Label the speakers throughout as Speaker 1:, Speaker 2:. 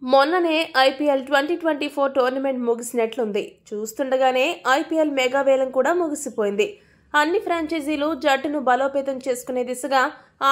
Speaker 1: మొన్ననే IPL 2024 tournament ముగిసినట్లుంది. చూస్తుండగానే IPL mega వేలం కూడా ముగిసిపోయింది. అన్ని ఫ్రాంచైజీలు జట్టును బలోపేతం చేసుకునే దిశగా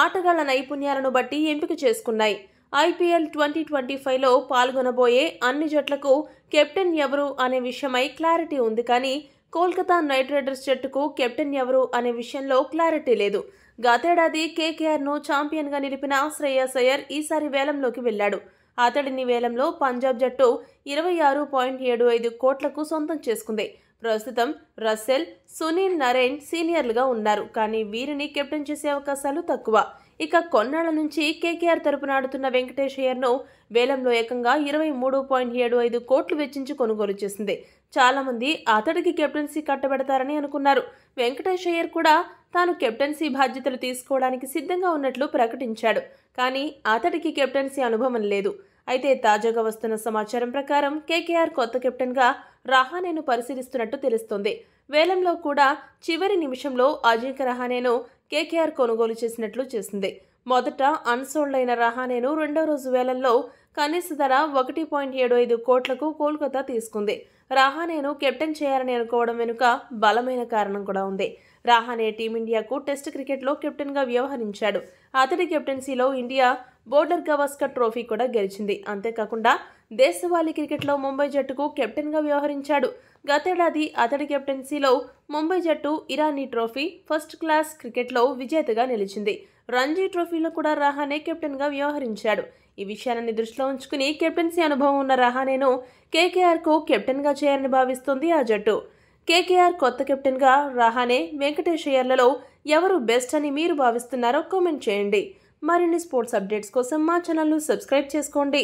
Speaker 1: ఆటగాళ్ల నైపుణ్యాలను బట్టి ఎంపిక చేసుకున్నాయి. ఐపీఎల్ 2025లో పాల్గొనబోయే అన్ని జట్లకు కెప్టెన్ ఎవరు అనే విషయమై క్లారిటీ ఉంది. కానీ కోల్కతా నైట్ రైడర్స్ జట్టుకు కెప్టెన్ ఎవరు అనే విషయంలో క్లారిటీ లేదు. గతేడాది కేకేఆర్ను ఛాంపియన్గా నిలిపిన శ్రేయస్ అయ్యర్ ఈసారి వేలంలోకి వెళ్లాడు. అతడిని వేలంలో పంజాబ్ జట్టు 26.75 కోట్లకు సొంతం చేసుకుంది. ప్రస్తుతం రస్సెల్, సునీల్ నరైన్ సీనియర్లుగా ఉన్నారు. కానీ వీరిని కెప్టెన్ చేసే అవకాశాలు తక్కువ. ఇక కొన్నాళ్ల నుంచి కేకేఆర్ తరపున ఆడుతున్న వెంకటేష్ అయ్యర్ను వేలంలో ఏకంగా 23.75 కోట్లు వెచ్చించి కొనుగోలు చేసింది. చాలా మంది అతడికి కెప్టెన్సీ కట్టబెడతారని అనుకున్నారు. వెంకటేష్ అయ్యర్ కూడా తాను కెప్టెన్సీ బాధ్యతలు తీసుకోవడానికి సిద్ధంగా ఉన్నట్లు ప్రకటించాడు. కానీ అతడికి కెప్టెన్సీ అనుభవం లేదు. అయితే తాజాగా వస్తున్న సమాచారం ప్రకారం కేకేఆర్ కొత్త కెప్టెన్గా రహానేను పరిశీలిస్తున్నట్టు తెలుస్తోంది. వేలంలో కూడా చివరి నిమిషంలో అజింక్య రహానేను కేకేఆర్ కొనుగోలు చేసినట్లు చేసింది. మొదట అన్సోల్డ్ అయిన రహానేను రెండో రోజు వేలంలో కనీస ధర 1.75 కోట్లకు కోల్కతా తీసుకుంది. రహానేను కెప్టెన్ చేయాలని అనుకోవడం వెనుక బలమైన కారణం కూడా ఉంది. రహానే టీమిండియాకు టెస్ట్ క్రికెట్లో కెప్టెన్గా వ్యవహరించాడు. అతడి కెప్టెన్సీలో ఇండియా బోర్డర్ గవాస్కర్ ట్రోఫీ కూడా గెలిచింది. అంతేకాకుండా దేశవాళీ క్రికెట్లో ముంబై జట్టుకు కెప్టెన్గా వ్యవహరించాడు. గతేడాది అతడి కెప్టెన్సీలో ముంబై జట్టు ఇరానీ ట్రోఫీ, ఫస్ట్ క్లాస్ క్రికెట్లో విజేతగా నిలిచింది. రంజీ ట్రోఫీలో కూడా రహానే కెప్టెన్గా వ్యవహరించాడు. ఈ విషయాన్ని దృష్టిలో ఉంచుకుని కెప్టెన్సీ అనుభవం ఉన్న రహానేను కేకేఆర్కు కెప్టెన్గా చేయాలని భావిస్తోంది ఆ జట్టు. కేకేఆర్ కొత్త కెప్టెన్గా రహానే, వెంకటేష్ అయ్యర్లలో ఎవరు బెస్ట్ అని మీరు భావిస్తున్నారో కామెంట్ చేయండి. మరిన్ని స్పోర్ట్స్ అప్డేట్స్ కోసం మా ఛానల్ను సబ్స్క్రైబ్ చేసుకోండి.